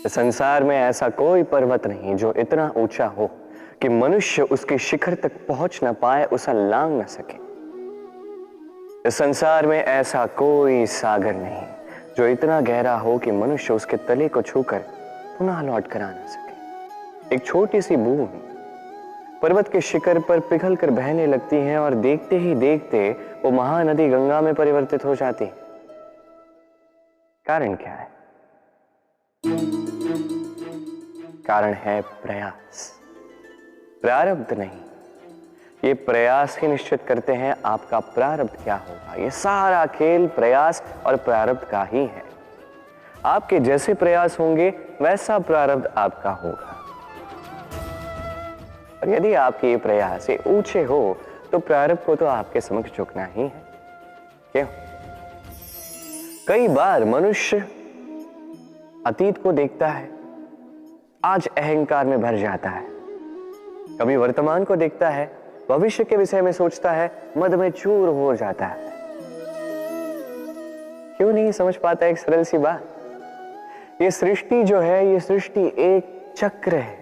इस संसार में ऐसा कोई पर्वत नहीं जो इतना ऊंचा हो कि मनुष्य उसके शिखर तक पहुंच न पाए, उसे लांघ न सके। इस संसार में ऐसा कोई सागर नहीं जो इतना गहरा हो कि मनुष्य उसके तले को छूकर पुनः लौट कर आ न सके। एक छोटी सी बूंद पर्वत के शिखर पर पिघल कर बहने लगती है और देखते ही देखते वो महानदी गंगा में परिवर्तित हो जाती है। कारण क्या है? कारण है प्रयास, प्रारब्ध नहीं। ये प्रयास ही निश्चित करते हैं आपका प्रारब्ध क्या होगा। ये सारा खेल प्रयास और प्रारब्ध का ही है। आपके जैसे प्रयास होंगे वैसा प्रारब्ध आपका होगा। और यदि आपके ये प्रयास ये ऊंचे हो तो प्रारब्ध को तो आपके समक्ष झुकना ही है। क्यों? कई बार मनुष्य अतीत को देखता है, आज अहंकार में भर जाता है। कभी वर्तमान को देखता है, भविष्य के विषय में सोचता है, मद में चूर हो जाता है। क्यों नहीं समझ पाता एक सरल सी बात? ये सृष्टि जो है, ये सृष्टि एक चक्र है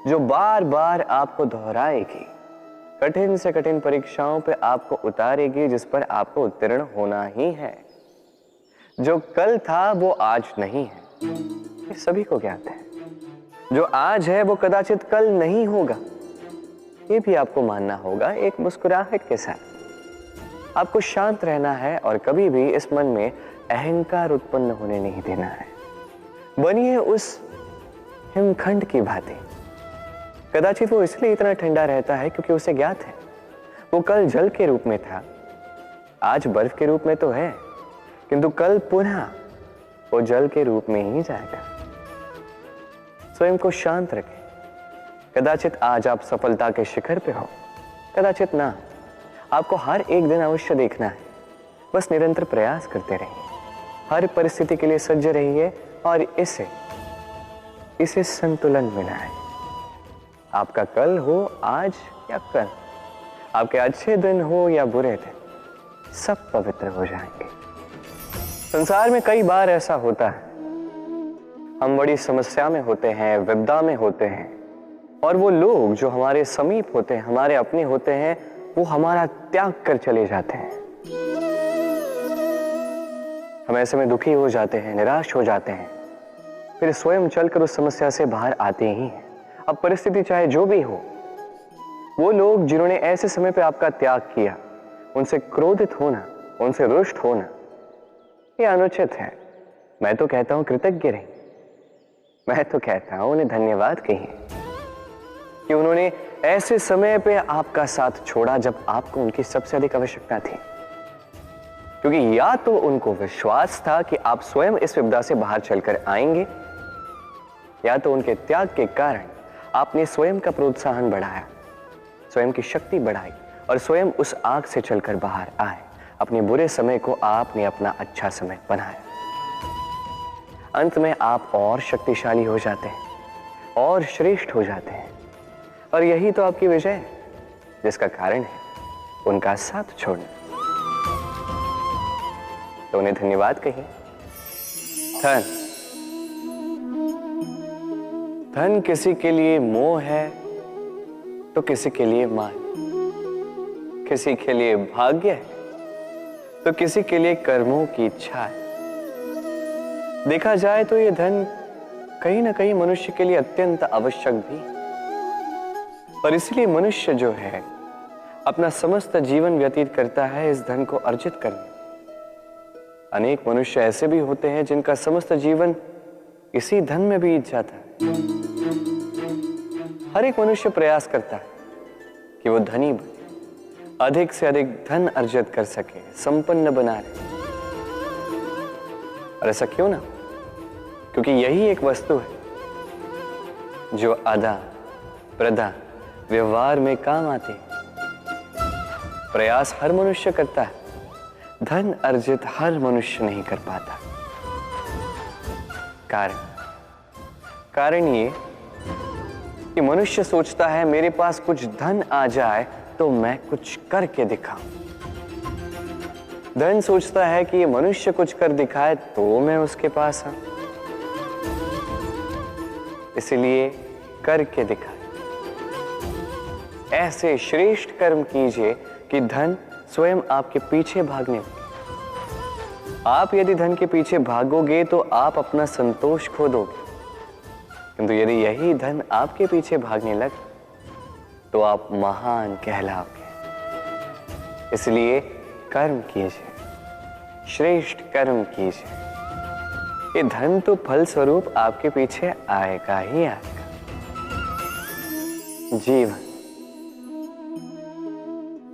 जो बार बार आपको दोहराएगी, कठिन से कठिन परीक्षाओं पे आपको उतारेगी, जिस पर आपको उत्तीर्ण होना ही है। जो कल था वो आज नहीं है, ये सभी को ज्ञात है। जो आज है वो कदाचित कल नहीं होगा, ये भी आपको मानना होगा। एक मुस्कुराहट के साथ आपको शांत रहना है और कभी भी इस मन में अहंकार उत्पन्न होने नहीं देना है। बनिए उस हिमखंड की भांति। कदाचित वो इसलिए इतना ठंडा रहता है क्योंकि उसे ज्ञात है वो कल जल के रूप में था, आज बर्फ के रूप में तो है, किंतु कल पुनः वो जल के रूप में ही जाएगा। स्वयं को शांत रखें। कदाचित आज आप सफलता के शिखर पे हो, कदाचित ना। आपको हर एक दिन अवश्य देखना है। बस निरंतर प्रयास करते रहिए, हर परिस्थिति के लिए सज्ज रहिए और इसे संतुलन बनाएं। आपका कल हो आज या कल, आपके अच्छे दिन हो या बुरे दिन, सब पवित्र हो जाएंगे। संसार में कई बार ऐसा होता है, हम बड़ी समस्या में होते हैं, विपदा में होते हैं, और वो लोग जो हमारे समीप होते हैं, हमारे अपने होते हैं, वो हमारा त्याग कर चले जाते हैं। हम ऐसे में दुखी हो जाते हैं, निराश हो जाते हैं, फिर स्वयं चलकर उस समस्या से बाहर आते ही हैं। अब परिस्थिति चाहे जो भी हो, वो लोग जिन्होंने ऐसे समय पे आपका त्याग किया, उनसे क्रोधित होना, उनसे रुष्ट होना, ये अनुचित है। मैं तो कहता हूं कृतज्ञ रहिए। मैं तो कहता हूं उन्हें धन्यवाद कहिए कि उन्होंने ऐसे समय पे आपका साथ छोड़ा जब आपको उनकी सबसे अधिक आवश्यकता थी। क्योंकि या तो उनको विश्वास था कि आप स्वयं इस विपदा से बाहर चलकर आएंगे, या तो उनके त्याग के कारण आपने स्वयं का प्रोत्साहन बढ़ाया, स्वयं की शक्ति बढ़ाई और स्वयं उस आग से चलकर बाहर आए। अपने बुरे समय को आपने अपना अच्छा समय बनाया। अंत में आप और शक्तिशाली हो जाते हैं और श्रेष्ठ हो जाते हैं। और यही तो आपकी विजय है, जिसका कारण है उनका साथ छोड़ना। तो उन्हें धन्यवाद कहिए। धन किसी के लिए मोह है तो किसी के लिए मान, किसी के लिए भाग्य है तो किसी के लिए कर्मों की इच्छा है। देखा जाए तो ये धन कहीं ना कहीं मनुष्य के लिए अत्यंत आवश्यक भी है, और इसलिए मनुष्य जो है अपना समस्त जीवन व्यतीत करता है इस धन को अर्जित करने। अनेक मनुष्य ऐसे भी होते हैं जिनका समस्त जीवन इसी धन में बीत जाता है। हर एक मनुष्य प्रयास करता है कि वो धनी बने, अधिक से अधिक धन अर्जित कर सके, संपन्न बना रहे। और ऐसा क्यों ना? क्योंकि यही एक वस्तु है जो आदान प्रदान व्यवहार में काम आती है। प्रयास हर मनुष्य करता है, धन अर्जित हर मनुष्य नहीं कर पाता। कारण ये कि मनुष्य सोचता है मेरे पास कुछ धन आ जाए तो मैं कुछ करके दिखाऊं। धन सोचता है कि ये मनुष्य कुछ कर दिखाए तो मैं उसके पास आऊं। इसलिए करके दिखाए। ऐसे श्रेष्ठ कर्म कीजिए कि धन स्वयं आपके पीछे भागने लगे। आप यदि धन के पीछे भागोगे तो आप अपना संतोष खो दोगे, किंतु यदि यही धन आपके पीछे भागने लगे तो आप महान कहलाओगे। इसलिए कर्म कीजिए, श्रेष्ठ कर्म कीजिए। ये धन तो फल स्वरूप आपके पीछे आएगा ही आएगा। जीवन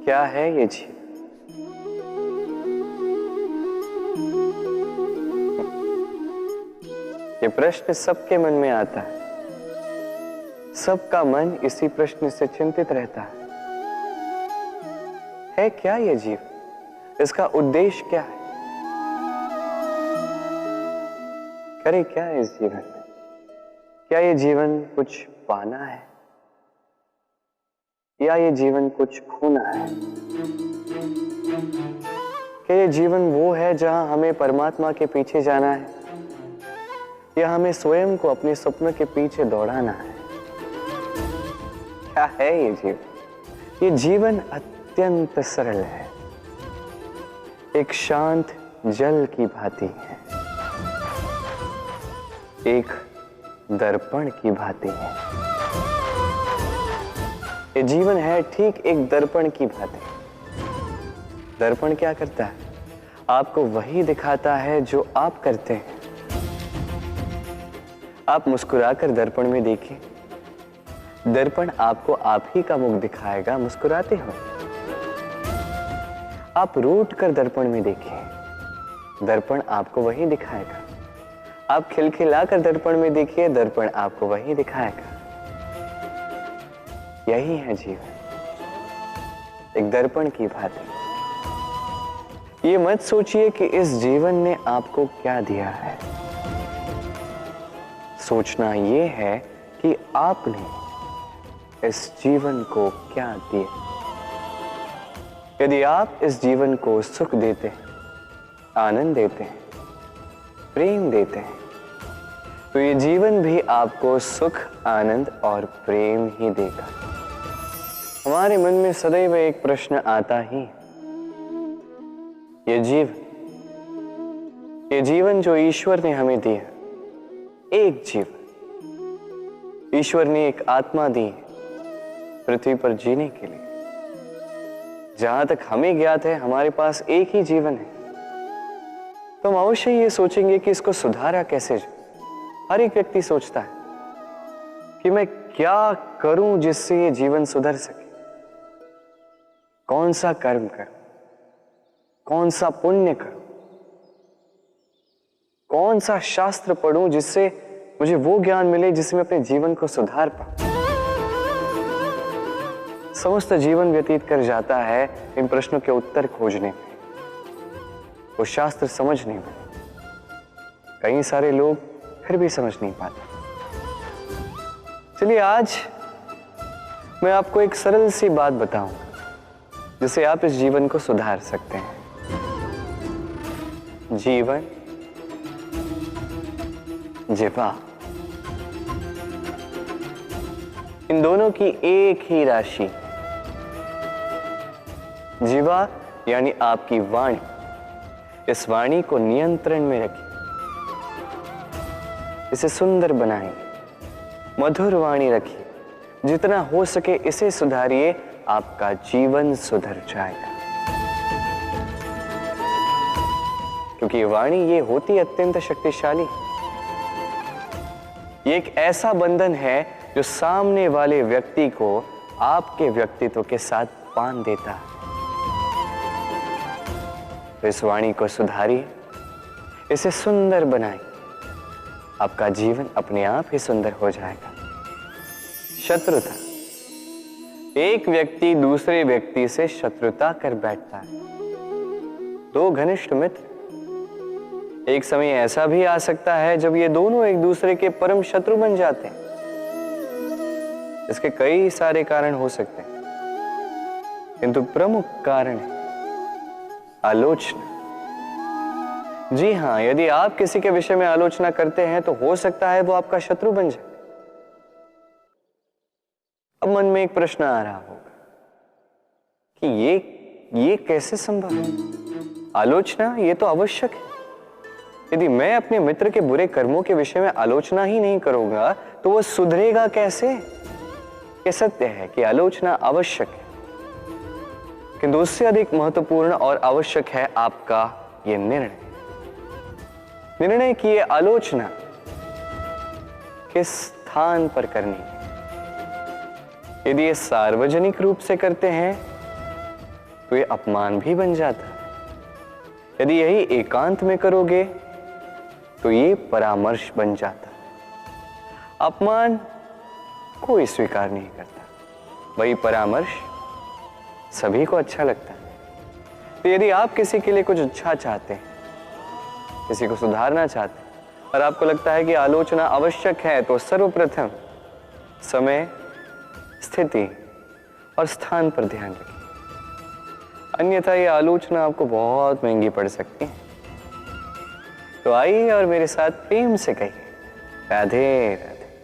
क्या है ये जीवन? ये प्रश्न सबके मन में आता है। सबका मन इसी प्रश्न से चिंतित रहता है क्या ये जीवन? इसका उद्देश्य क्या है? करे क्या है इस जीवन में? क्या ये जीवन कुछ पाना है या ये जीवन कुछ खोना है? क्या ये जीवन वो है जहां हमें परमात्मा के पीछे जाना है या हमें स्वयं को अपने सपनों के पीछे दौड़ाना है? क्या है ये जीवन? ये जीवन अत्यंत सरल है, एक शांत जल की भांति है, एक दर्पण की भांति है। ये जीवन है ठीक एक दर्पण की भांति। दर्पण क्या करता है? आपको वही दिखाता है जो आप करते हैं। आप मुस्कुराकर दर्पण में देखिए, दर्पण आपको आप ही का मुख दिखाएगा मुस्कुराते हो। आप रूठ कर दर्पण में देखिए, दर्पण आपको वही दिखाएगा। आप खिलखिलाकर दर्पण में देखिए, दर्पण आपको वही दिखाएगा। यही है जीवन, एक दर्पण की भांति। ये मत सोचिए कि इस जीवन ने आपको क्या दिया है। सोचना ये है कि आपने इस जीवन को क्या दिया। यदि आप इस जीवन को सुख देते हैं, आनंद देते हैं, प्रेम देते हैं, तो ये जीवन भी आपको सुख, आनंद और प्रेम ही देगा। हमारे मन में सदैव एक प्रश्न आता ही, ये जीवन जो ईश्वर ने हमें दिया, एक जीवन ईश्वर ने एक आत्मा दी पृथ्वी पर जीने के लिए। जहां तक हमें ज्ञात है हमारे पास एक ही जीवन है, तो हम अवश्य ये सोचेंगे कि इसको सुधारा कैसे जाए। हर एक व्यक्ति सोचता है कि मैं क्या करूं जिससे ये जीवन सुधर सके, कौन सा कर्म करूं, कौन सा पुण्य करूं, कौन सा शास्त्र पढ़ूं जिससे मुझे वो ज्ञान मिले जिससे मैं अपने जीवन को सुधार पाऊं। समस्त जीवन व्यतीत कर जाता है इन प्रश्नों के उत्तर खोजने में, वो शास्त्र समझने में। कई सारे लोग फिर भी समझ नहीं पाते। चलिए आज मैं आपको एक सरल सी बात बताऊंगा जिससे आप इस जीवन को सुधार सकते हैं। जीवन, जिह्वा, इन दोनों की एक ही राशि। जिह्वा यानी आपकी वाणी, इस वाणी को नियंत्रण में रखिए, इसे सुंदर बनाइए, मधुर वाणी रखिए, जितना हो सके इसे सुधारिए, आपका जीवन सुधर जाएगा। क्योंकि ये वाणी ये होती अत्यंत शक्तिशाली, ये एक ऐसा बंधन है जो सामने वाले व्यक्ति को आपके व्यक्तित्व के साथ बांध देता है। तो इस वाणी को सुधारिए, इसे सुंदर बनाइए, आपका जीवन अपने आप ही सुंदर हो जाएगा। शत्रुता, एक व्यक्ति दूसरे व्यक्ति से शत्रुता कर बैठता है। दो घनिष्ठ मित्र, एक समय ऐसा भी आ सकता है जब ये दोनों एक दूसरे के परम शत्रु बन जाते हैं। इसके कई सारे कारण हो सकते हैं, किंतु प्रमुख कारण है आलोचना। जी हां, यदि आप किसी के विषय में आलोचना करते हैं तो हो सकता है वो आपका शत्रु बन जाए। अब मन में एक प्रश्न आ रहा होगा कि ये कैसे संभव है? आलोचना ये तो आवश्यक है। यदि मैं अपने मित्र के बुरे कर्मों के विषय में आलोचना ही नहीं करूंगा तो वह सुधरेगा कैसे? यह सत्य है कि आलोचना आवश्यक है, किंतु उससे अधिक महत्वपूर्ण और आवश्यक है आपका यह निर्णय कि यह आलोचना किस स्थान पर करनी है। यदि ये सार्वजनिक रूप से करते हैं तो ये अपमान भी बन जाता है। यदि यही एकांत में करोगे तो ये परामर्श बन जाता है। अपमान कोई स्वीकार नहीं करता, वही परामर्श सभी को अच्छा लगता है। तो यदि आप किसी के लिए कुछ अच्छा चाहते हैं, किसी को सुधारना चाहते हैं और आपको लगता है कि आलोचना आवश्यक है, तो सर्वप्रथम समय, स्थिति और स्थान पर ध्यान रखिए, अन्यथा यह आलोचना आपको बहुत महंगी पड़ सकती है। तो आइए और मेरे साथ प्रेम से कहिए, राधे राधे।